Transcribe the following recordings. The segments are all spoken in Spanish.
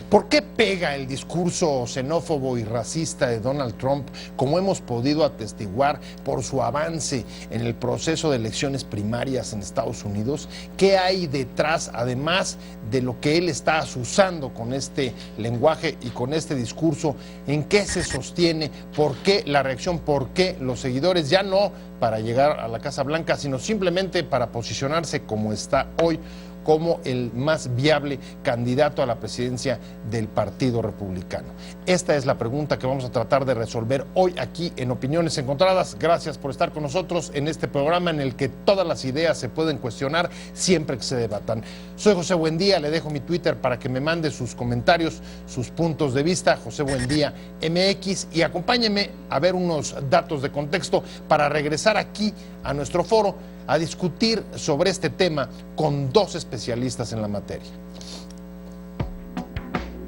¿Por qué pega el discurso xenófobo y racista de Donald Trump, como hemos podido atestiguar por su avance en el proceso de elecciones primarias en Estados Unidos? ¿Qué hay detrás, además de lo que él está azuzando con este lenguaje y con este discurso? ¿En qué se sostiene? ¿Por qué la reacción? ¿Por qué los seguidores? Ya no para llegar a la Casa Blanca, sino simplemente para posicionarse como está hoy, como el más viable candidato a la presidencia del Partido Republicano. Esta es la pregunta que vamos a tratar de resolver hoy aquí en Opiniones Encontradas. Gracias por estar con nosotros en este programa en el que todas las ideas se pueden cuestionar siempre que se debatan. Soy José Buendía, le dejo mi Twitter para que me mande sus comentarios, sus puntos de vista, José Buendía MX, y acompáñenme a ver unos datos de contexto para regresar aquí a nuestro foro a discutir sobre este tema con dos especialistas en la materia.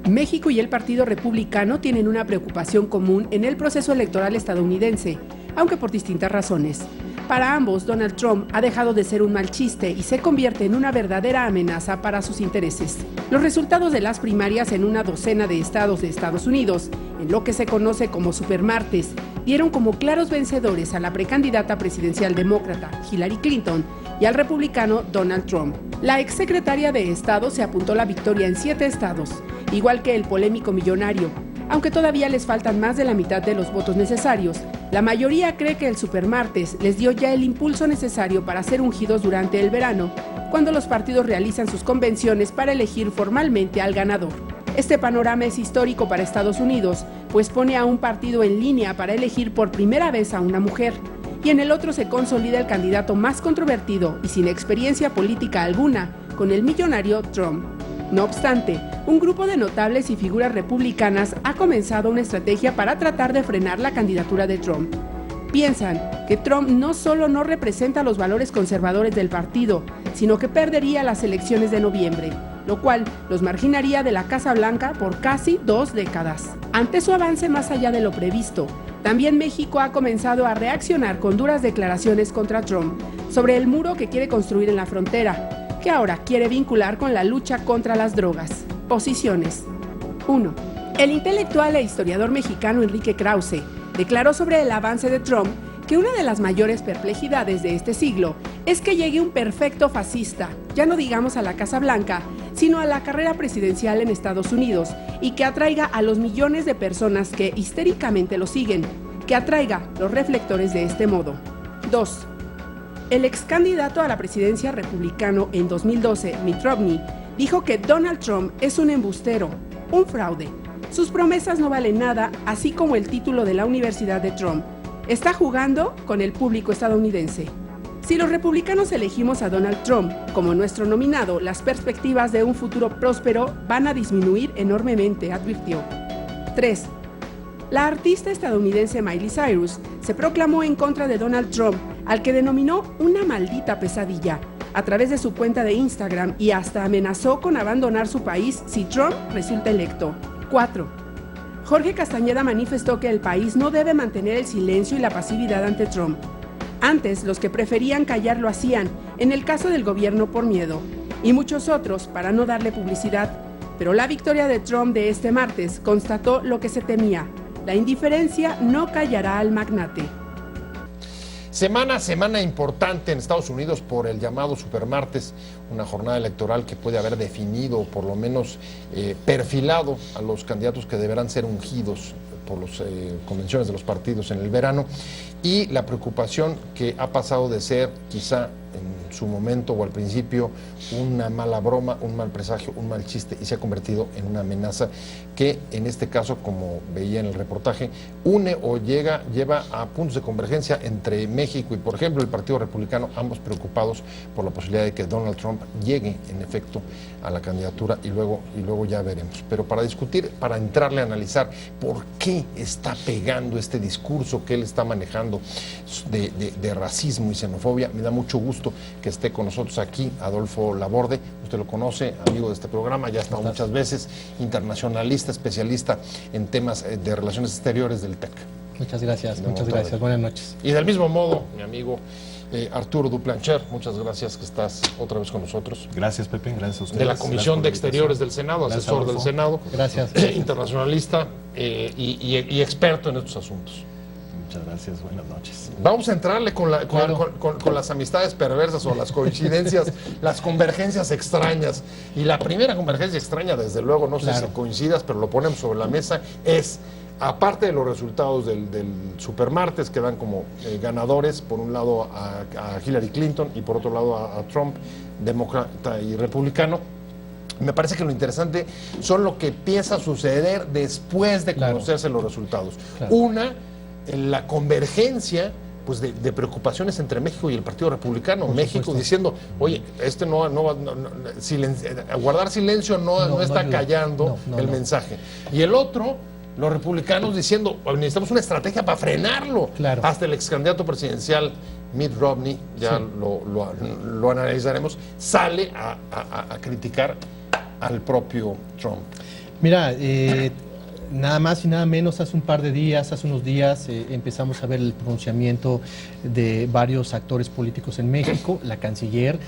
México y el Partido Republicano tienen una preocupación común en el proceso electoral estadounidense, aunque por distintas razones. Para ambos, Donald Trump ha dejado de ser un mal chiste y se convierte en una verdadera amenaza para sus intereses. Los resultados de las primarias en una docena de estados de Estados Unidos, en lo que se conoce como supermartes, dieron como claros vencedores a la precandidata presidencial demócrata Hillary Clinton y al republicano Donald Trump. La exsecretaria de Estado se apuntó la victoria en 7 estados, igual que el polémico millonario. Aunque todavía les faltan más de la mitad de los votos necesarios, la mayoría cree que el supermartes les dio ya el impulso necesario para ser ungidos durante el verano, cuando los partidos realizan sus convenciones para elegir formalmente al ganador. Este panorama es histórico para Estados Unidos, pues pone a un partido en línea para elegir por primera vez a una mujer, y en el otro se consolida el candidato más controvertido y sin experiencia política alguna, con el millonario Trump. No obstante, un grupo de notables y figuras republicanas ha comenzado una estrategia para tratar de frenar la candidatura de Trump. Piensan que Trump no solo no representa los valores conservadores del partido, sino que perdería las elecciones de noviembre, lo cual los marginaría de la Casa Blanca por casi 2 décadas. Ante su avance más allá de lo previsto, también México ha comenzado a reaccionar con duras declaraciones contra Trump sobre el muro que quiere construir en la frontera, que ahora quiere vincular con la lucha contra las drogas. Posiciones. 1. El intelectual e historiador mexicano Enrique Krause declaró sobre el avance de Trump que una de las mayores perplejidades de este siglo es que llegue un perfecto fascista, ya no digamos a la Casa Blanca, sino a la carrera presidencial en Estados Unidos, y que atraiga a los millones de personas que histéricamente lo siguen, que atraiga los reflectores de este modo. 2. El ex candidato a la presidencia republicano en 2012, Mitt Romney, dijo que Donald Trump es un embustero, un fraude. Sus promesas no valen nada, así como el título de la Universidad de Trump. Está jugando con el público estadounidense. Si los republicanos elegimos a Donald Trump como nuestro nominado, las perspectivas de un futuro próspero van a disminuir enormemente, advirtió. 3. La artista estadounidense Miley Cyrus se proclamó en contra de Donald Trump, al que denominó una maldita pesadilla, a través de su cuenta de Instagram, y hasta amenazó con abandonar su país si Trump resulta electo. 4. Jorge Castañeda manifestó que el país no debe mantener el silencio y la pasividad ante Trump. Antes, los que preferían callar lo hacían, en el caso del gobierno por miedo, y muchos otros para no darle publicidad. Pero la victoria de Trump de este martes constató lo que se temía: la indiferencia no callará al magnate. Semana importante en Estados Unidos por el llamado Supermartes, una jornada electoral que puede haber definido, o por lo menos perfilado a los candidatos que deberán ser ungidos por las convenciones de los partidos en el verano, y la preocupación que ha pasado de ser quizá en su momento o al principio una mala broma, un mal presagio, un mal chiste, y se ha convertido en una amenaza que en este caso, como veía en el reportaje, une o lleva a puntos de convergencia entre México y, por ejemplo, el Partido Republicano, ambos preocupados por la posibilidad de que Donald Trump llegue en efecto a la candidatura, y luego ya veremos. Pero para discutir, para entrarle a analizar por qué está pegando este discurso que él está manejando de racismo y xenofobia, me da mucho gusto que esté con nosotros aquí Adolfo Laborde. Usted lo conoce, amigo de este programa, ya ha estado muchas veces, internacionalista, especialista en temas de relaciones exteriores del TEC. Muchas gracias, buenas noches. Y del mismo modo, mi amigo Arturo Duplancher, muchas gracias que estás otra vez con nosotros. Gracias, Pepe, gracias a ustedes. De la Comisión de Exteriores del Senado, Gracias, asesor del Adolfo. Senado. Gracias. Internacionalista y experto en estos asuntos. Muchas gracias, buenas noches. Vamos a entrarle con Claro. las amistades perversas o las coincidencias, las convergencias extrañas. Y la primera convergencia extraña, desde luego, no sé Claro. si coincidas, pero lo ponemos sobre la mesa, es, aparte de los resultados del supermartes que dan como ganadores, por un lado a Hillary Clinton y por otro lado a Trump, demócrata y republicano, me parece que lo interesante son lo que empieza a suceder después de Claro. conocerse los resultados. Claro. Una, la convergencia pues de preocupaciones entre México y el Partido Republicano. Por México supuesto. diciendo, oye, guardar silencio no está ayuda. callando No, el no. mensaje. Y el otro, los republicanos diciendo, necesitamos una estrategia para frenarlo. Claro. Hasta el ex candidato presidencial Mitt Romney, ya Sí. lo analizaremos, sale a criticar al propio Trump. Mira, nada más y nada menos, hace unos días, empezamos a ver el pronunciamiento de varios actores políticos en México, la canciller.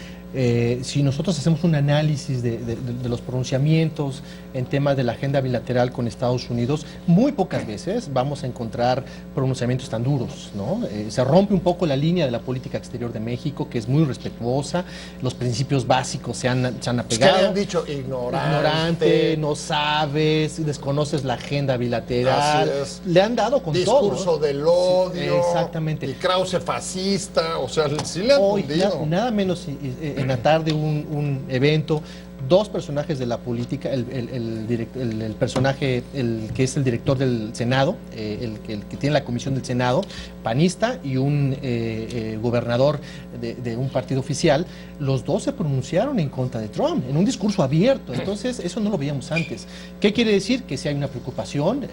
Si nosotros hacemos un análisis de los pronunciamientos en temas de la agenda bilateral con Estados Unidos, muy pocas veces vamos a encontrar pronunciamientos tan duros, ¿no? Se rompe un poco la línea de la política exterior de México, que es muy respetuosa, los principios básicos se han Es que apegado. habían dicho ignorante, Ignorante, no sabes, desconoces la agenda bilateral. Así es. Le han dado con discurso todo. del odio, Sí, exactamente. y Krause fascista, o sea, sí le han Hoy, hundido. nada menos en la tarde un evento, dos personajes de la política, el personaje, el que es el director del Senado, el que tiene la comisión del Senado, panista, y un gobernador de un partido oficial, los dos se pronunciaron en contra de Trump, en un discurso abierto. Entonces, eso no lo veíamos antes. ¿Qué quiere decir? Que si hay una preocupación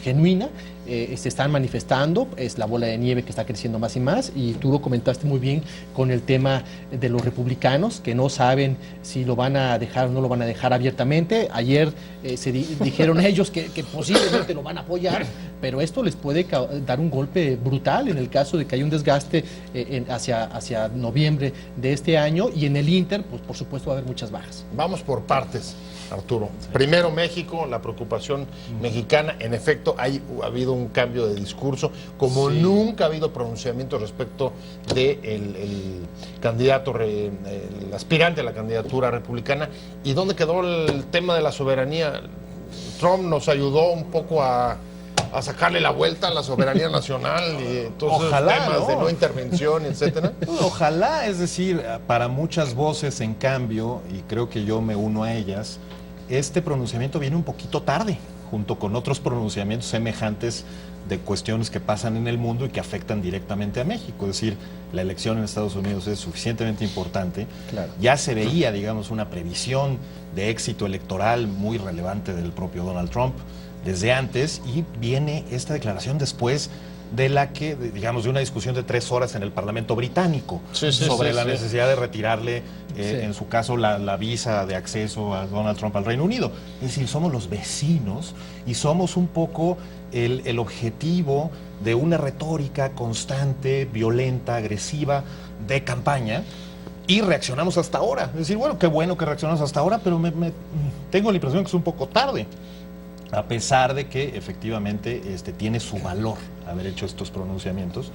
genuina, se están manifestando, es la bola de nieve que está creciendo más y más, y tú lo comentaste muy bien con el tema de los republicanos, que no saben si lo van a dejar o no lo van a dejar abiertamente. Ayer dijeron ellos que posiblemente lo van a apoyar, pero esto les puede dar un golpe brutal en el caso de que haya un desgaste hacia noviembre de este año, y en el Inter, pues por supuesto va a haber muchas bajas. Vamos por partes, Arturo. Primero México, la preocupación mexicana. En efecto, ha habido un cambio de discurso, como nunca ha habido pronunciamiento respecto de el candidato, el aspirante a la candidatura republicana. ¿Y dónde quedó el tema de la soberanía? Trump nos ayudó un poco a sacarle la vuelta a la soberanía nacional y todos esos Ojalá, temas de ¿no? no intervención, etcétera. Ojalá, es decir, para muchas voces, en cambio, y creo que yo me uno a ellas, este pronunciamiento viene un poquito tarde, junto con otros pronunciamientos semejantes de cuestiones que pasan en el mundo y que afectan directamente a México. Es decir, la elección en Estados Unidos es suficientemente importante. Claro. Ya se veía, digamos, una previsión de éxito electoral muy relevante del propio Donald Trump desde antes, y viene esta declaración después de la que, digamos, de una discusión de 3 horas en el Parlamento británico sobre la necesidad de retirarle, en su caso, la visa de acceso a Donald Trump al Reino Unido. Es decir, somos los vecinos y somos un poco el objetivo de una retórica constante, violenta, agresiva de campaña, y reaccionamos hasta ahora. Es decir, bueno, qué bueno que reaccionamos hasta ahora, pero tengo la impresión que es un poco tarde, a pesar de que efectivamente tiene su valor haber hecho estos pronunciamientos,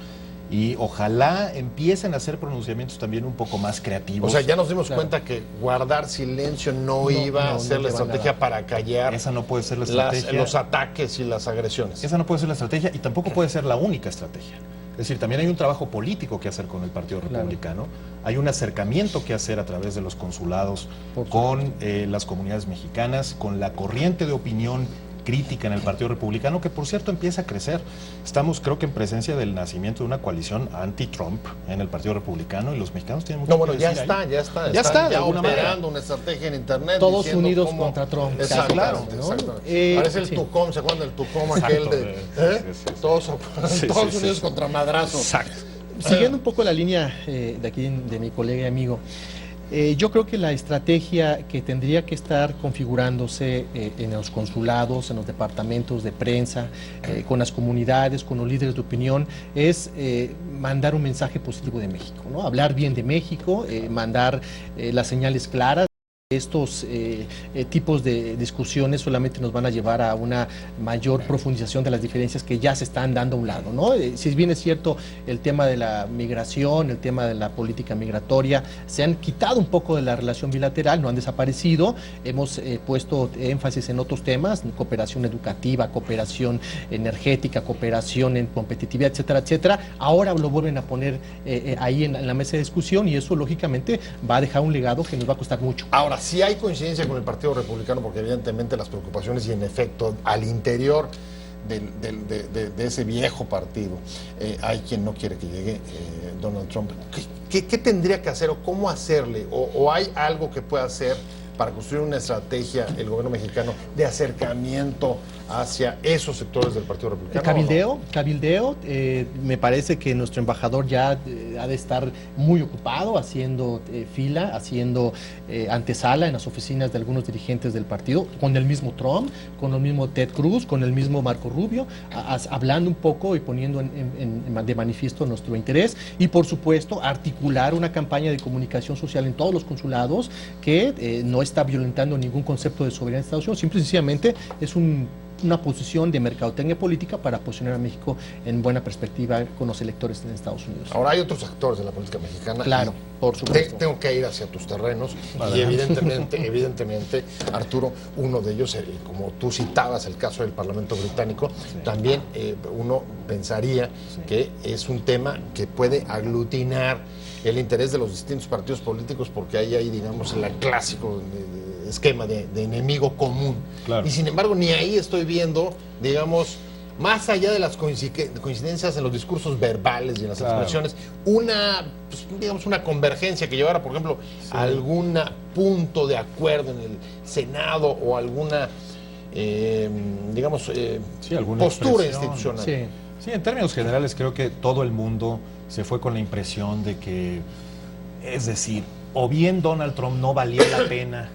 y ojalá empiecen a hacer pronunciamientos también un poco más creativos. O sea, ya nos dimos Claro. cuenta que guardar silencio no iba a ser la lleva estrategia nada. para callar Esa no puede ser la estrategia. los ataques y las agresiones. Esa no puede ser la estrategia, y tampoco puede ser la única estrategia. Es decir, también hay un trabajo político que hacer con el Partido Claro. Republicano, hay un acercamiento que hacer a través de los consulados Por con las comunidades mexicanas, con la corriente de opinión crítica en el Partido Republicano, que por cierto empieza a crecer. Estamos, creo que, en presencia del nacimiento de una coalición anti-Trump en el Partido Republicano, y los mexicanos tienen mucho No, bueno, que ya decir está, ahí. ya está. Ya está, de ya alguna operando manera. una estrategia en internet. Todos diciendo unidos cómo- contra Trump. Exactamente, Claro, ¿no? exactamente. Parece el sí. Tucum, ¿se acuerdan del Tucum Exacto, aquel de... sí, sí. Todos, Sí, todos sí, unidos sí. contra madrazo. Exacto. Siguiendo un poco la línea de aquí de mi colega y amigo, Yo creo que la estrategia que tendría que estar configurándose en los consulados, en los departamentos de prensa, con las comunidades, con los líderes de opinión, es mandar un mensaje positivo de México, ¿no? Hablar bien de México, mandar las señales claras. Estos tipos de discusiones solamente nos van a llevar a una mayor profundización de las diferencias que ya se están dando a un lado, ¿no? Si bien es cierto el tema de la migración, el tema de la política migratoria, se han quitado un poco de la relación bilateral, no han desaparecido, hemos puesto énfasis en otros temas, cooperación educativa, cooperación energética, cooperación en competitividad, etcétera, etcétera. Ahora lo vuelven a poner ahí en la mesa de discusión y eso lógicamente va a dejar un legado que nos va a costar mucho. Ahora, sí hay coincidencia con el Partido Republicano, porque evidentemente las preocupaciones y en efecto al interior de ese viejo partido hay quien no quiere que llegue Donald Trump. ¿Qué tendría que hacer o cómo hacerle? ¿O hay algo que pueda hacer para construir una estrategia el gobierno mexicano de acercamiento hacia esos sectores del Partido Republicano? Cabildeo, me parece que nuestro embajador ya ha de estar muy ocupado haciendo fila, haciendo antesala en las oficinas de algunos dirigentes del partido, con el mismo Trump, con el mismo Ted Cruz, con el mismo Marco Rubio, hablando un poco y poniendo de manifiesto nuestro interés y por supuesto articular una campaña de comunicación social en todos los consulados que no está violentando ningún concepto de soberanía de Estados Unidos, simple y sencillamente es una posición de mercadotecnia política para posicionar a México en buena perspectiva con los electores en Estados Unidos. Ahora hay otros actores de la política mexicana. Claro, por supuesto. Tengo que ir hacia tus terrenos y evidentemente, Arturo, uno de ellos, como tú citabas el caso del Parlamento británico, también uno pensaría que es un tema que puede aglutinar el interés de los distintos partidos políticos porque ahí hay, digamos, el clásico esquema de enemigo común. Claro. Y sin embargo, ni ahí estoy viendo, digamos, más allá de las coincidencias en los discursos verbales y en las expresiones, una convergencia que llevara, por ejemplo, a algún punto de acuerdo en el Senado o alguna, alguna postura expresión institucional. Sí, en términos generales creo que todo el mundo se fue con la impresión de que, es decir, o bien Donald Trump no valía la pena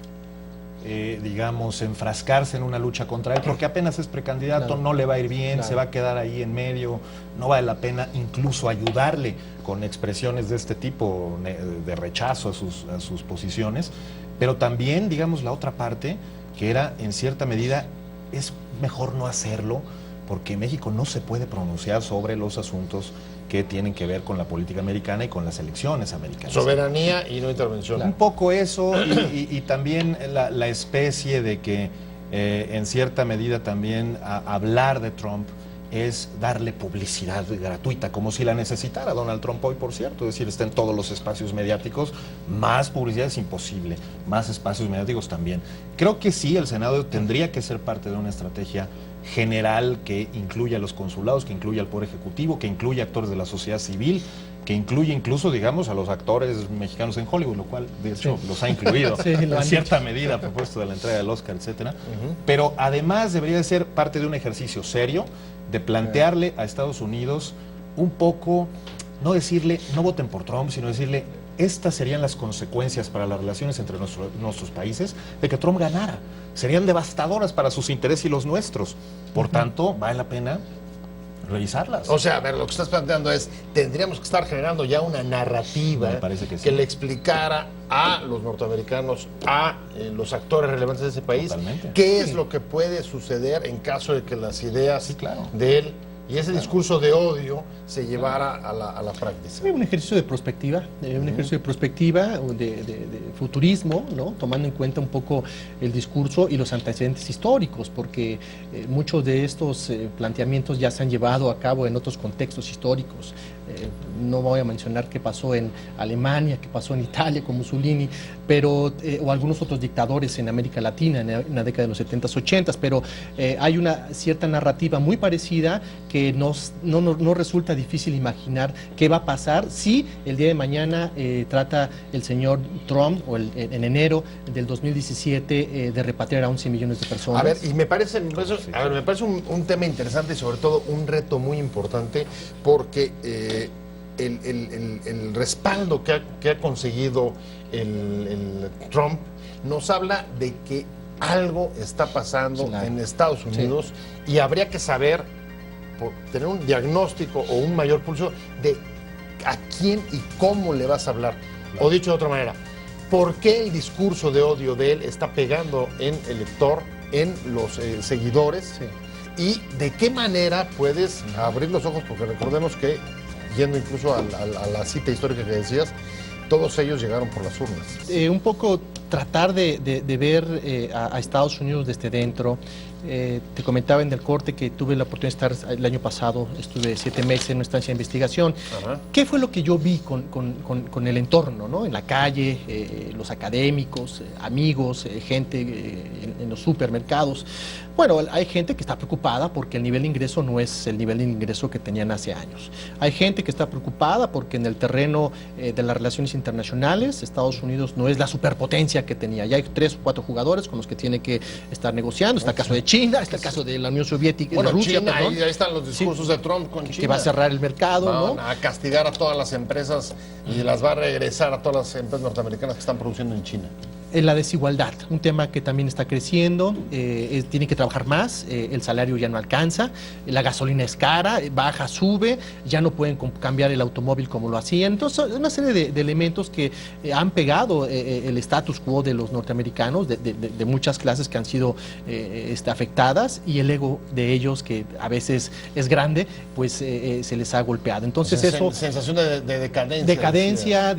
enfrascarse en una lucha contra él, porque apenas es precandidato, no le va a ir bien, se va a quedar ahí en medio, no vale la pena incluso ayudarle con expresiones de este tipo, de rechazo a sus posiciones, pero también, digamos, la otra parte, que era, en cierta medida, es mejor no hacerlo, porque México no se puede pronunciar sobre los asuntos que tienen que ver con la política americana y con las elecciones americanas. Soberanía y no intervención. Un poco eso y también la especie de que en cierta medida también hablar de Trump es darle publicidad gratuita, como si la necesitara Donald Trump hoy, por cierto, es decir, está en todos los espacios mediáticos, más publicidad es imposible, más espacios mediáticos también. Creo que sí, el Senado tendría que ser parte de una estrategia general que incluya a los consulados, que incluya al Poder Ejecutivo, que incluya actores de la sociedad civil, que incluye incluso, digamos, a los actores mexicanos en Hollywood, lo cual, de hecho, los ha incluido en cierta medida a propósito de la entrega del Oscar, etcétera. Pero además debería de ser parte de un ejercicio serio de plantearle a Estados Unidos un poco, no decirle, no voten por Trump, sino decirle, estas serían las consecuencias para las relaciones entre nuestros países de que Trump ganara. Serían devastadoras para sus intereses y los nuestros. Por tanto, vale la pena revisarlas. O sea, a ver, lo que estás planteando es, tendríamos que estar generando ya una narrativa que le explicara a los norteamericanos, a los actores relevantes de ese país, qué es lo que puede suceder en caso de que las ideas de él y ese discurso de odio se llevara a la práctica. Un ejercicio de prospectiva, de futurismo, ¿no? Tomando en cuenta un poco el discurso y los antecedentes históricos, porque muchos de estos planteamientos ya se han llevado a cabo en otros contextos históricos. No voy a mencionar qué pasó en Alemania, qué pasó en Italia con Mussolini, pero o algunos otros dictadores en América Latina en la década de los 70s, 80s, pero hay una cierta narrativa muy parecida que no resulta difícil imaginar qué va a pasar si el día de mañana trata el señor Trump en enero del 2017 de repatriar a 11 millones de personas. A ver, y me parece un tema interesante y sobre todo un reto muy importante porque el respaldo que ha conseguido el Trump nos habla de que algo está pasando en Estados Unidos y habría que saber, tener un diagnóstico o un mayor pulso de a quién y cómo le vas a hablar. O dicho de otra manera, ¿por qué el discurso de odio de él está pegando en el lector, en los seguidores? Y de qué manera puedes abrir los ojos, porque recordemos que, yendo incluso a la cita histórica que decías, todos ellos llegaron por las urnas. Un poco tratar de ver a Estados Unidos desde dentro. Te comentaba en el corte que tuve la oportunidad de estar el año pasado, estuve 7 meses en una estancia de investigación. Ajá. ¿Qué fue lo que yo vi con el entorno, ¿no? En la calle, los académicos, amigos, gente en los supermercados? Bueno, hay gente que está preocupada porque el nivel de ingreso no es el nivel de ingreso que tenían hace años. Hay gente que está preocupada porque en el terreno de las relaciones internacionales, Estados Unidos no es la superpotencia que tenía. Ya hay 3 o 4 jugadores con los que tiene que estar negociando. Está el caso de China, está el caso de la Unión Soviética, Bueno, de Rusia, China, perdón. ahí están los discursos de Trump con China. Que va a cerrar el mercado, Van ¿no? a castigar a todas las empresas y las va a regresar a todas las empresas norteamericanas que están produciendo en China. La desigualdad, un tema que también está creciendo, tiene que trabajar más, el salario ya no alcanza, la gasolina es cara, baja, sube, ya no pueden cambiar el automóvil como lo hacían. Entonces, una serie de elementos que han pegado el status quo de los norteamericanos, de muchas clases que han sido afectadas, y el ego de ellos, que a veces es grande, pues se les ha golpeado. Entonces, eso... Sensación de decadencia. Decadencia,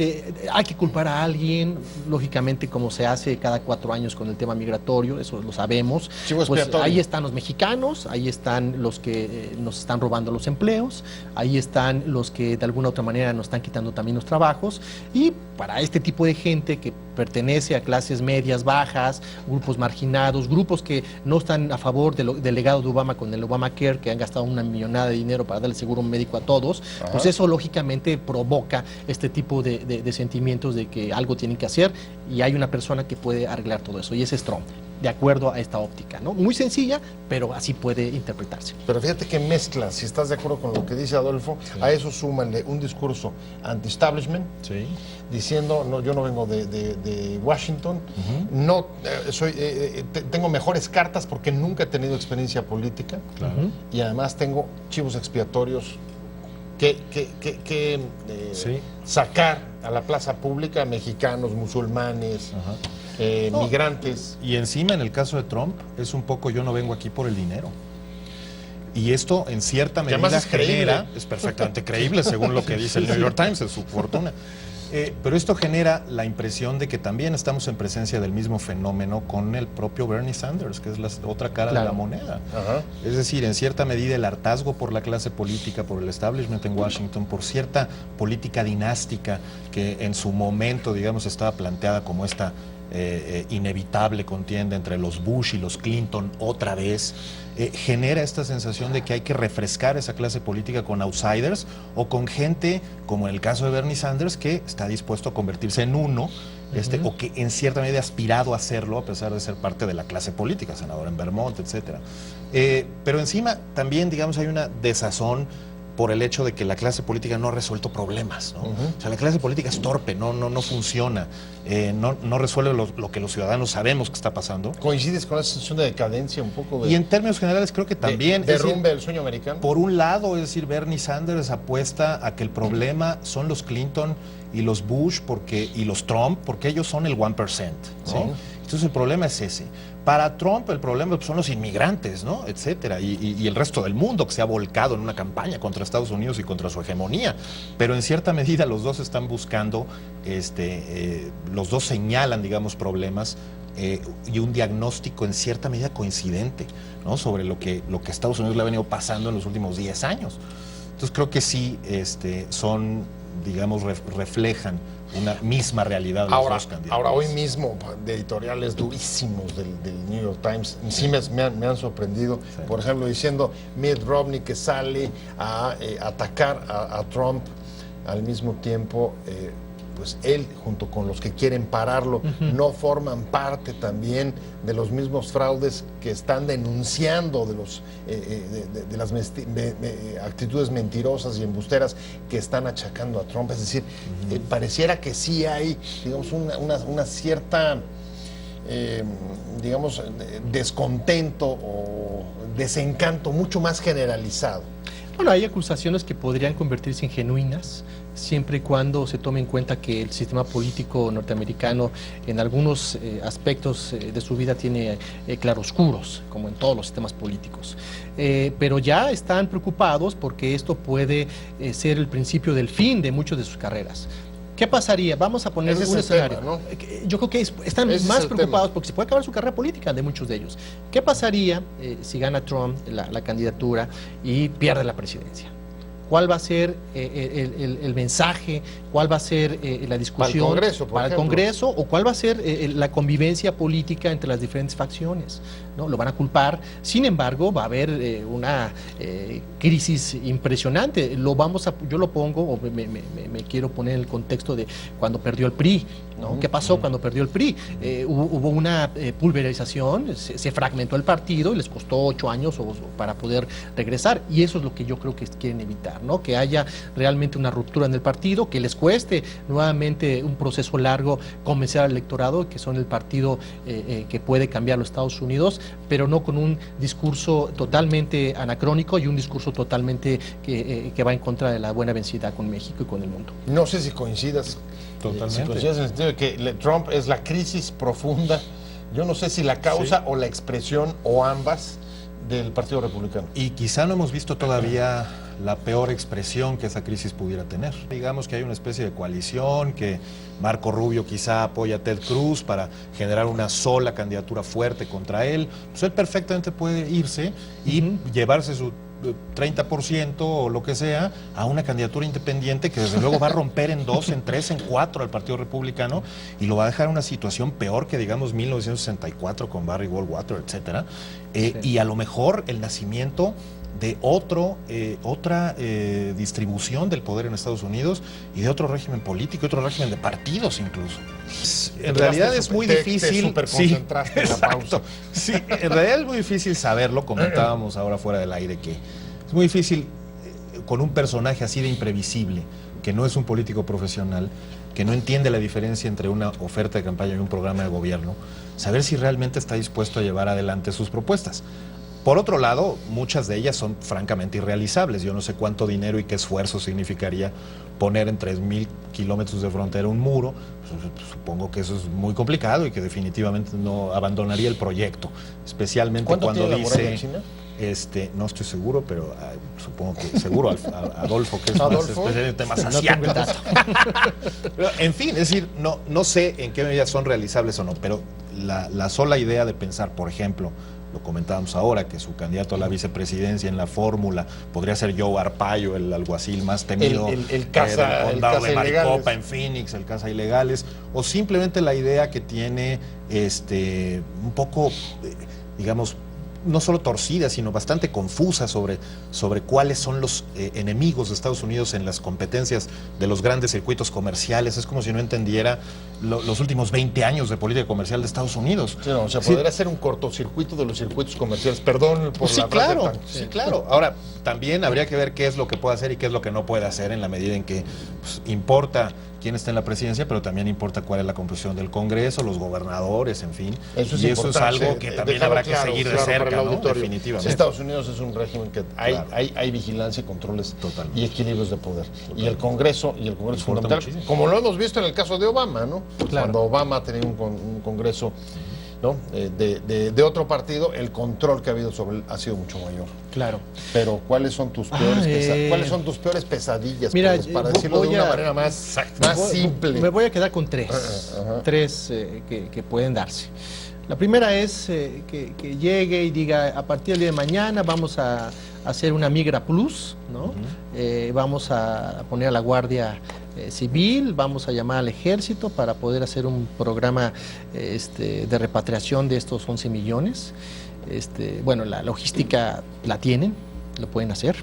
hay que culpar a alguien, lógicamente, como se hace cada 4 años con el tema migratorio, eso lo sabemos. Pues ahí están los mexicanos, ahí están los que nos están robando los empleos, ahí están los que de alguna u otra manera nos están quitando también los trabajos, y para este tipo de gente que pertenece a clases medias, bajas, grupos marginados, grupos que no están a favor del legado de Obama con el Obamacare, que han gastado una millonada de dinero para darle seguro médico a todos, pues eso lógicamente provoca este tipo de sentimientos de que algo tienen que hacer, y hay una persona que puede arreglar todo eso, y ese es Trump, de acuerdo a esta óptica, ¿no? Muy sencilla, pero así puede interpretarse. Pero fíjate que mezcla, si estás de acuerdo con lo que dice Adolfo, a eso súmanle un discurso anti-establishment, diciendo, no, yo no vengo de Washington, no tengo mejores cartas porque nunca he tenido experiencia política, y además tengo chivos expiatorios que sacar a la plaza pública, mexicanos, musulmanes, migrantes. Y encima, en el caso de Trump, es un poco yo no vengo aquí por el dinero. Y esto, en cierta medida, es perfectamente creíble, según lo que dice el New York Times, es su fortuna. Pero esto genera la impresión de que también estamos en presencia del mismo fenómeno con el propio Bernie Sanders, que es la otra cara de la moneda. Es decir, en cierta medida el hartazgo por la clase política, por el establishment en Washington, por cierta política dinástica que en su momento, digamos, estaba planteada como esta inevitable contienda entre los Bush y los Clinton otra vez, genera esta sensación de que hay que refrescar esa clase política con outsiders o con gente, como en el caso de Bernie Sanders, que está dispuesto a convertirse en uno, o que en cierta medida ha aspirado a hacerlo a pesar de ser parte de la clase política, senador en Vermont, etcétera. Pero encima también, digamos, hay una desazón por el hecho de que la clase política no ha resuelto problemas, ¿no? O sea, la clase política es torpe, no funciona, no resuelve lo que los ciudadanos sabemos que está pasando. ¿Coincides con esa sensación de decadencia un poco? Y en términos generales creo que también... Derrumbe el sueño americano. Por un lado, es decir, Bernie Sanders apuesta a que el problema son los Clinton y los Bush y los Trump, porque ellos son el 1%, ¿no? Entonces el problema es ese. Para Trump el problema son los inmigrantes, ¿no? Etcétera, y el resto del mundo que se ha volcado en una campaña contra Estados Unidos y contra su hegemonía. Pero en cierta medida los dos están buscando, los dos señalan, digamos, problemas y un diagnóstico en cierta medida coincidente, ¿no? Sobre lo que Estados Unidos le ha venido pasando en los últimos 10 años. Entonces creo que sí son, digamos, reflejan una misma realidad de los dos candidatos. Ahora, hoy mismo, de editoriales durísimos del New York Times, sí me han sorprendido. Por ejemplo, diciendo Mitt Romney que sale a atacar a Trump al mismo tiempo pues él, junto con los que quieren pararlo, no forman parte también de los mismos fraudes que están denunciando de los de las actitudes mentirosas y embusteras que están achacando a Trump. Es decir, pareciera que sí hay, digamos, una cierta digamos, descontento o desencanto mucho más generalizado. Bueno, hay acusaciones que podrían convertirse en genuinas, siempre y cuando se tome en cuenta que el sistema político norteamericano en algunos aspectos de su vida tiene claroscuros, como en todos los sistemas políticos. Pero ya están preocupados porque esto puede ser el principio del fin de muchas de sus carreras. ¿Qué pasaría? Vamos a poner un escenario. Tema, ¿no? Yo creo que están más preocupados porque se puede acabar su carrera política de muchos de ellos. ¿Qué pasaría si gana Trump la candidatura y pierde la presidencia? ¿Cuál va a ser el mensaje? ¿Cuál va a ser la discusión para el Congreso? ¿O cuál va a ser la convivencia política entre las diferentes facciones? ¿No? Lo van a culpar. Sin embargo, va a haber una crisis impresionante. Yo lo pongo, o me quiero poner en el contexto de cuando perdió el PRI. ¿No? ¿Qué pasó cuando perdió el PRI? Hubo una pulverización, se fragmentó el partido y les costó 8 años para poder regresar. Y eso es lo que yo creo que quieren evitar, ¿no? Que haya realmente una ruptura en el partido, que les cueste nuevamente un proceso largo convencer al electorado que son el partido que puede cambiar los Estados Unidos, pero no con un discurso totalmente anacrónico y un discurso totalmente que va en contra de la buena vencida con México y con el mundo. No sé si coincidas. Totalmente. Si coincidas en el sentido de que Trump es la crisis profunda, yo no sé si la causa o la expresión o ambas del Partido Republicano. Y quizá no hemos visto todavía la peor expresión que esa crisis pudiera tener. Digamos que hay una especie de coalición, que Marco Rubio quizá apoya a Ted Cruz para generar una sola candidatura fuerte contra él. Pues él perfectamente puede irse y llevarse su 30% o lo que sea a una candidatura independiente que desde luego va a romper en 2, en 3, en 4 al Partido Republicano y lo va a dejar en una situación peor que, digamos, 1964 con Barry Goldwater, etcétera. Y a lo mejor el nacimiento de otra distribución del poder en Estados Unidos y de otro régimen político, otro régimen de partidos incluso. En realidad es muy difícil. Concentraste en la pausa. Sí, en realidad es muy difícil saberlo, comentábamos ahora fuera del aire que es muy difícil con un personaje así de imprevisible, que no es un político profesional, que no entiende la diferencia entre una oferta de campaña y un programa de gobierno, saber si realmente está dispuesto a llevar adelante sus propuestas. Por otro lado, muchas de ellas son francamente irrealizables. Yo no sé cuánto dinero y qué esfuerzo significaría poner en 3,000 kilómetros de frontera un muro. Pues, supongo que eso es muy complicado y que definitivamente no abandonaría el proyecto. Especialmente cuando dice... no estoy seguro, pero supongo que seguro Adolfo, que es más especialista en temas asiáticos. En fin, es decir, no sé en qué medida son realizables o no, pero la sola idea de pensar, por ejemplo, lo comentábamos ahora, que su candidato a la vicepresidencia en la fórmula podría ser Joe Arpaio, el alguacil más temido el condado de Maricopa en Phoenix, el caza ilegales, o simplemente la idea que tiene un poco, digamos, no solo torcida, sino bastante confusa sobre cuáles son los enemigos de Estados Unidos en las competencias de los grandes circuitos comerciales. Es como si no entendiera los últimos 20 años de política comercial de Estados Unidos. Sí, no, o sea, podría ser un cortocircuito de los circuitos comerciales. Perdón por la frase sí, claro. Ahora, también habría que ver qué es lo que puede hacer y qué es lo que no puede hacer, en la medida en que pues, importa quién está en la presidencia, pero también importa cuál es la composición del Congreso, los gobernadores, en fin. Eso es y eso es algo que también habrá que seguir de cerca, ¿no? Definitivamente. Sí, Estados Unidos es un régimen que hay vigilancia y controles y equilibrios de poder. Y el Congreso es fundamental, muchísimo. Como lo hemos visto en el caso de Obama, ¿no? Claro. Cuando Obama tenía un Congreso, ¿no? de otro partido, el control que ha habido sobre él ha sido mucho mayor. Claro. Pero ¿cuáles son tus peores pesadillas? Mira, para decirlo de una manera más simple. Me voy a quedar con tres que pueden darse. La primera es que llegue y diga, a partir del día de mañana vamos a hacer una Migra Plus, ¿no? Vamos a poner a la Guardia Civil, vamos a llamar al Ejército para poder hacer un programa de repatriación de estos 11 millones. Bueno, la logística la tienen, lo pueden hacer.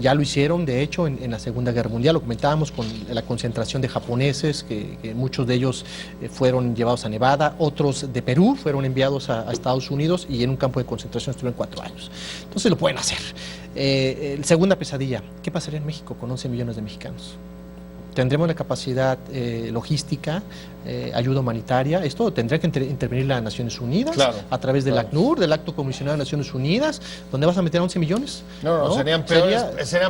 Ya lo hicieron, de hecho, en la Segunda Guerra Mundial. Lo comentábamos con la concentración de japoneses, que muchos de ellos fueron llevados a Nevada, otros de Perú fueron enviados a Estados Unidos y en un campo de concentración estuvieron 4 años. Entonces lo pueden hacer. Segunda pesadilla, ¿qué pasaría en México con 11 millones de mexicanos? ¿Tendremos la capacidad logística, ayuda humanitaria? Esto tendría que intervenir las Naciones Unidas, claro, a través del ACNUR, del Acto Comisionado de Naciones Unidas, donde vas a meter 11 millones. No, serían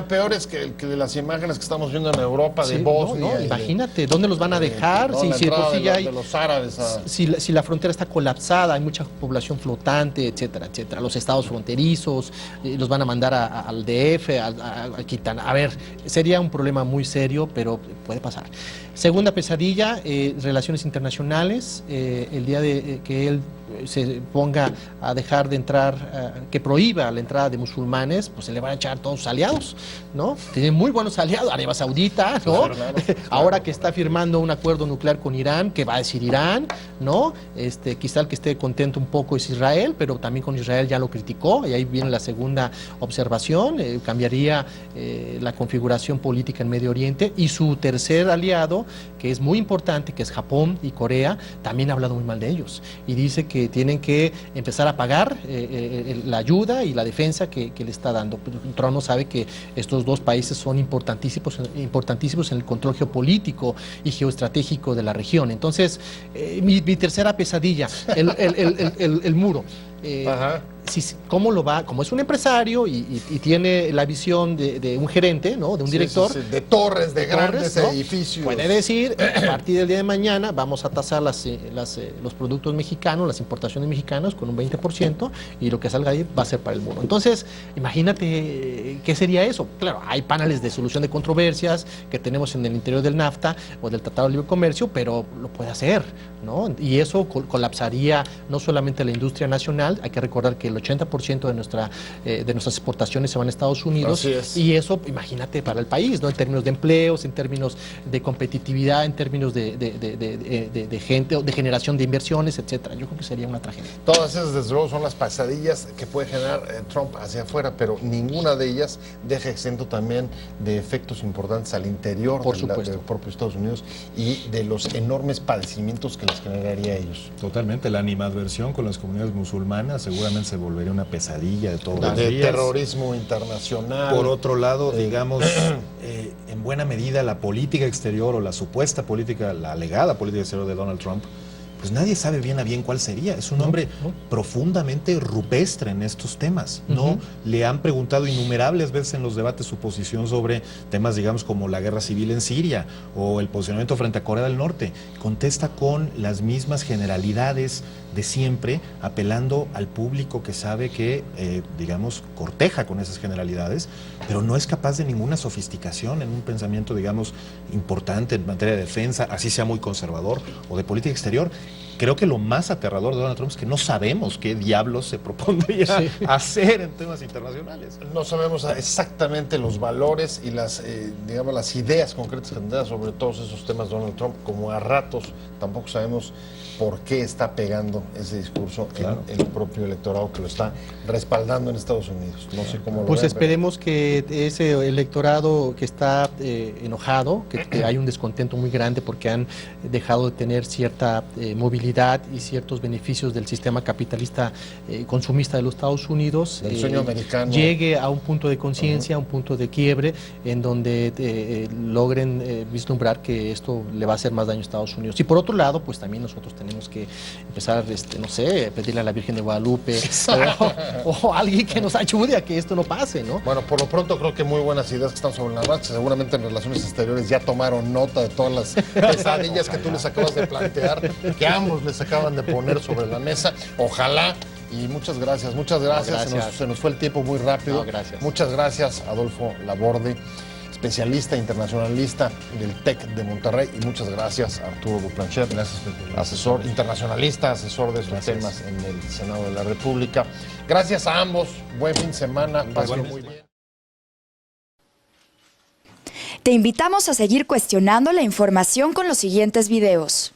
peores que de las imágenes que estamos viendo en Europa, de Bosnia. Imagínate, ¿dónde los van a dejar? Si por sí ya hay, de los árabes. Si la frontera está colapsada, hay mucha población flotante, etcétera, etcétera. Los estados fronterizos, los van a mandar al DF, a Quintana. A ver, sería un problema muy serio, pero puede pasar. Segunda pesadilla, relaciones internacionales. El día de que él se ponga a dejar de entrar, que prohíba la entrada de musulmanes, pues se le van a echar todos sus aliados, ¿no? Tiene muy buenos aliados, Arabia Saudita, ¿no? Claro. Ahora que está firmando un acuerdo nuclear con Irán, ¿qué va a decir Irán? ¿No? Quizá el que esté contento un poco es Israel, pero también con Israel ya lo criticó, y ahí viene la segunda observación. Cambiaría la configuración política en Medio Oriente, y su tercer aliado, que es muy importante, que es Japón y Corea, también ha hablado muy mal de ellos, y dice que tienen que empezar a pagar la ayuda y la defensa que le está dando. Trump no sabe que estos dos países son importantísimos en el control geopolítico y geoestratégico de la región. Entonces, mi tercera pesadilla, el muro. ¿Cómo lo va? Como es un empresario y tiene la visión de un gerente, ¿no? De un director. De torres, de grandes, ¿no? Edificios. Puede decir, a partir del día de mañana vamos a tasar los productos mexicanos, las importaciones mexicanas con un 20%, y lo que salga ahí va a ser para el muro. Entonces, imagínate qué sería eso. Claro, hay paneles de solución de controversias que tenemos en el interior del NAFTA o del Tratado de Libre Comercio, pero lo puede hacer, ¿no? Y eso colapsaría no solamente la industria nacional. Hay que recordar que el 80% de nuestras exportaciones se van a Estados Unidos, y eso, imagínate, para el país, ¿no? En términos de empleos, en términos de competitividad, en términos de gente, de generación de inversiones, etcétera. Yo creo que sería una tragedia. Todas esas, desde luego, son las pesadillas que puede generar Trump hacia afuera, pero ninguna de ellas deja exento también de efectos importantes al interior del propio Estados Unidos y de los enormes padecimientos que les generaría a ellos. Totalmente, la animadversión con las comunidades musulmanas seguramente se volvería una pesadilla de todos los días. De terrorismo internacional. Por otro lado, digamos, en buena medida la política exterior, o la supuesta política, la alegada política exterior de Donald Trump, pues nadie sabe bien a bien cuál sería. Es un hombre profundamente rupestre en estos temas, ¿no? Le han preguntado innumerables veces en los debates su posición sobre temas, digamos, como la guerra civil en Siria o el posicionamiento frente a Corea del Norte. Contesta con las mismas generalidades de siempre, apelando al público que sabe que, digamos, corteja con esas generalidades, pero no es capaz de ninguna sofisticación en un pensamiento, digamos, importante en materia de defensa, así sea muy conservador, o de política exterior. Creo que lo más aterrador de Donald Trump es que no sabemos qué diablos se propondría hacer en temas internacionales. No sabemos exactamente los valores y las, digamos, las ideas concretas que tendrá sobre todos esos temas Donald Trump, como a ratos tampoco sabemos por qué está pegando ese discurso en el propio electorado que lo está respaldando en Estados Unidos. No sé cómo lo Pues ven, esperemos que ese electorado que está enojado, que hay un descontento muy grande porque han dejado de tener cierta movilidad y ciertos beneficios del sistema capitalista consumista de los Estados Unidos, el sueño americano, llegue a un punto de conciencia, a un punto de quiebre, en donde logren vislumbrar que esto le va a hacer más daño a Estados Unidos. Y por otro lado, pues también nosotros tenemos que empezar, no sé, pedirle a la Virgen de Guadalupe o a alguien que nos ayude a que esto no pase, ¿no? Bueno, por lo pronto creo que muy buenas ideas que están sobre la marcha. Seguramente en Relaciones Exteriores ya tomaron nota de todas las pesadillas que tú les acabas de plantear, que ambos les acaban de poner sobre la mesa. Ojalá. Y muchas gracias. Se nos fue el tiempo muy rápido. Gracias. Muchas gracias, Adolfo Laborde, especialista internacionalista del TEC de Monterrey, y muchas gracias, Arturo Duplancher, asesor internacionalista, asesor de estos temas en el Senado de la República. Gracias a ambos, buen fin de semana, pásenlo muy bien. Te invitamos a seguir cuestionando la información con los siguientes videos.